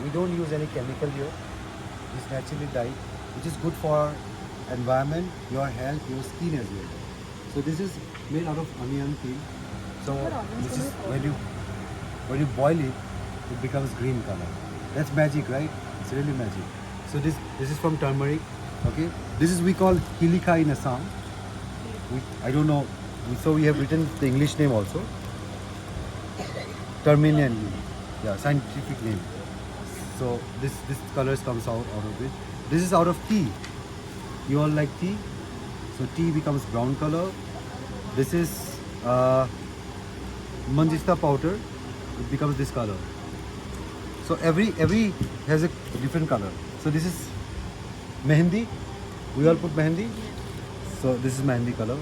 We don't use any chemical here. It's naturally dyed, which is good for environment, your health, your skin as well. So this is made out of onion peel. So this is when you boil it, it becomes green color. That's magic, right? It's really magic. So this is from turmeric. Okay, this is we call Hilika in Assam. I don't know. So we have written the English name also. Terminian, yeah, scientific name. So this colors comes out of it. This is out of tea. You all like tea? So tea becomes brown color. This is manjista powder. It becomes this color. So every has a different color. So this is mehendi. We all put mehendi. So this is mehendi color.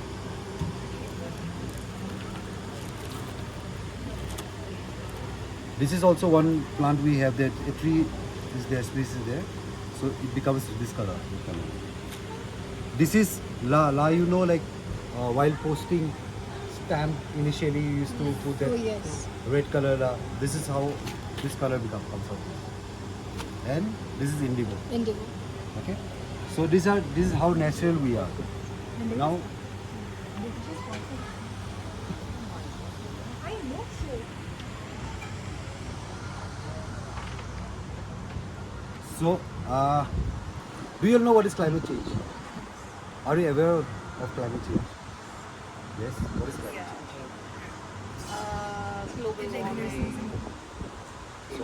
This is also one plant we have that a tree is there, space is there. So it becomes this color. This is la you know, like while posting stamp initially you used to put that red color la. This is how this color comes out. And this is indigo. Indigo. Okay. So this is how natural we are. Now so do you all know what is climate change? Are you aware of climate change? Yes. What is climate change? Global warming. So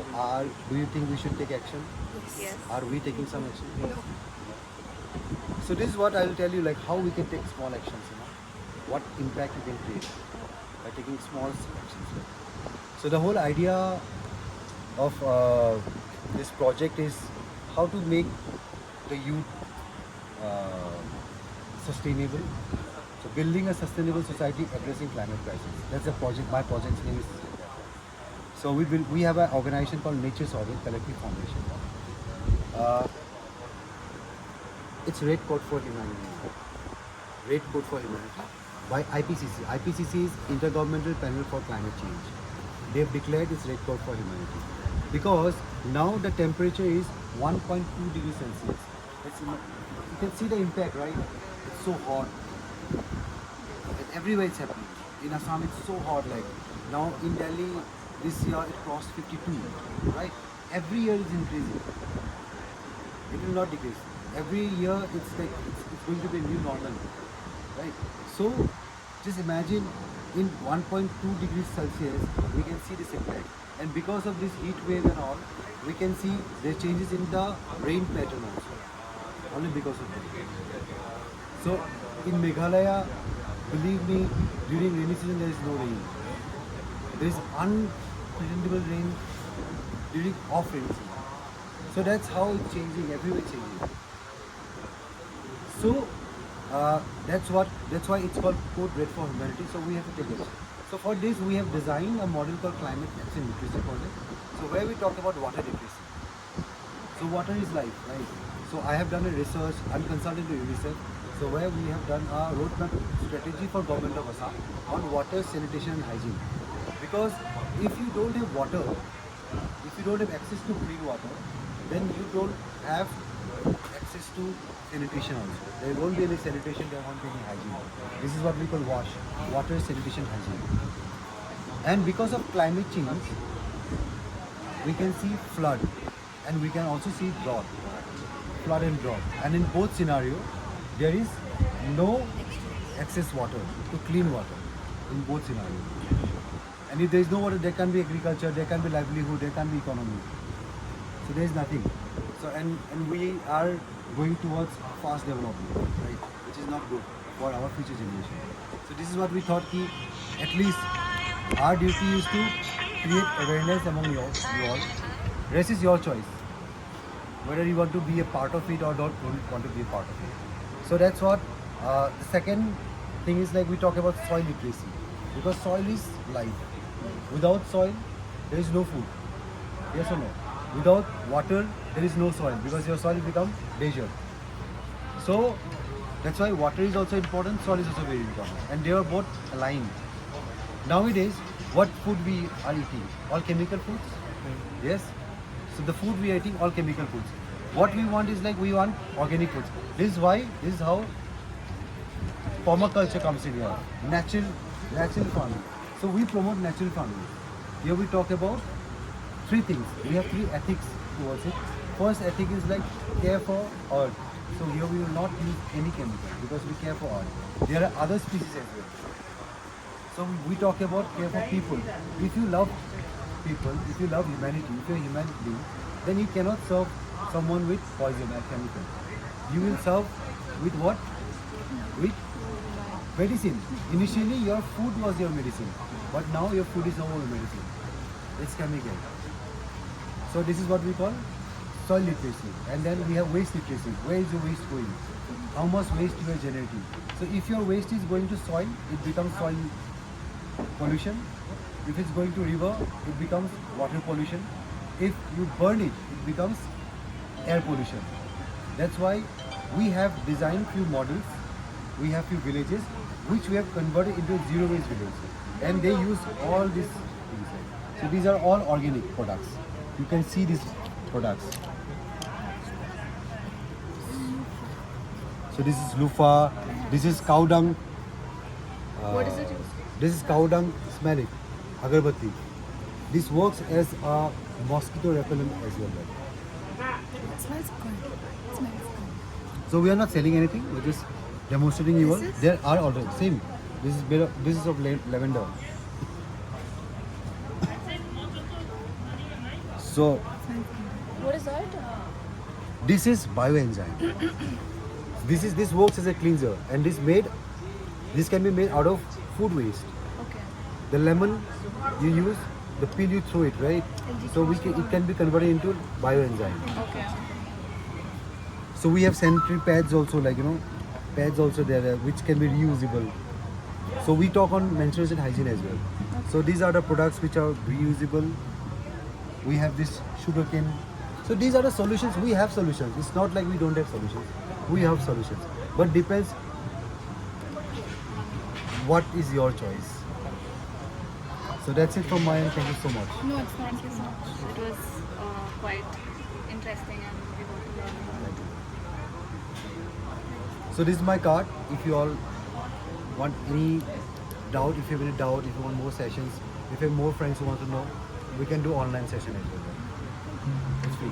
do you think we should take action? Yes. Are we taking some action? So this is what I will tell you, like how we can take small actions, what impact we can create by taking small actions. So the whole idea of this project is how to make the youth sustainable. So building a sustainable society addressing climate crisis. That's the project. My project's name is. So we have an organization called Nature's Orbit Collective Foundation. It's Red Coat for Humanity. Red Coat for Humanity by IPCC. IPCC is Intergovernmental Panel for Climate Change. They have declared it's Red Coat for Humanity because now the temperature is 1.2 degrees Celsius. You can see the impact, right? It's so hot. And everywhere it's happening. In Assam, it's so hot. Like now in Delhi, this year it crossed 52, right? Every year is increasing. It will not decrease. Every year it's like it's going to be a new normal, right? So just imagine in 1.2 degrees Celsius we can see this impact, and because of this heat wave and all, we can see there changes in the rain pattern also, only because of that. So in Meghalaya, believe me, during rainy season there is no rain. There is unpredictable rain during off-rainy season. So that's how it's changing, everywhere it's changing. So that's why it's called Code Red for Humanity. So we have to take it. So for this we have designed a model called Climate Action Literacy Project. So where we talk about water literacy. So water is life, right? So I have done a research, I'm consulting to UNICEF. So where we have done a roadmap strategy for Government of Assam on water, sanitation and hygiene. Because if you don't have water, if you don't have access to clean water, then you don't have access to sanitation also. There won't be any sanitation, there won't be any hygiene. This is what we call WASH, water, sanitation, hygiene. And because of climate change, we can see flood and we can also see drought, flood and drought. And in both scenarios, there is no excess water to clean water in both scenarios. And if there is no water, there can be agriculture, there can be livelihood, there can be economy. So there is nothing. So and we are going towards fast development, right? Which is not good for our future generation. So this is what we thought ki at least our duty is to create awareness among you all. Rest is your choice. Whether you want to be a part of it or don't want to be a part of it. So that's what the second thing is, like we talk about soil literacy. Because soil is life. Without soil, there is no food. Yes or no? Without water, there is no soil because your soil will become desert. So that's why water is also important, soil is also very important. And they are both aligned. Nowadays, what food we are eating? All chemical foods? Yes. So the food we are eating all chemical foods. What we want is like we want organic foods. This is why, this is how permaculture comes in here. Natural farming. So we promote natural farming. Here we talk about three things. We have three ethics towards it. First ethic is like care for earth. So here we will not use any chemical because we care for earth. There are other species as well. So we talk about care for people. If you love people, if you love humanity, if you're a human being, then you cannot serve someone with poison or chemical. You will serve with what? With medicine. Initially your food was your medicine, but now your food is no more medicine. It's chemical. So this is what we call soil literacy. And then we have waste literacy. Where is your waste going? How much waste you are generating? So if your waste is going to soil, it becomes soil pollution. If it's going to river, it becomes water pollution. If you burn it, it becomes air pollution. That's why we have designed few models. We have few villages which we have converted into a zero waste village. And they use all these things. So these are all organic products. You can see these products. So this is loofah, this is cow dung. What is it? This is cow dung, smell it, agarbatti. This works as a mosquito repellent as well. It smells good. It smells good. So we are not selling anything, we're just demonstrating you all. This is? There are already, same. This is of lavender. So What is that? this is bioenzyme. This works as a cleanser, and this can be made out of food waste. Okay. The lemon you use, the peel you throw it, right? So it can be converted into bioenzyme. Okay. So we have sanitary pads also, like pads also there which can be reusable. So we talk on menstruation hygiene as well. So these are the products which are reusable. We have this sugarcane. So these are the solutions. We have solutions. It's not like we don't have solutions. We have solutions. But depends what is your choice. So that's it from my end. Thank you so much. No, it's thank you so much. It was quite interesting and we got to learn more. So this is my card. If you all want any doubt, if you have any doubt, if you want more sessions, if you have more friends who want to know, we can do online session as well. It's free.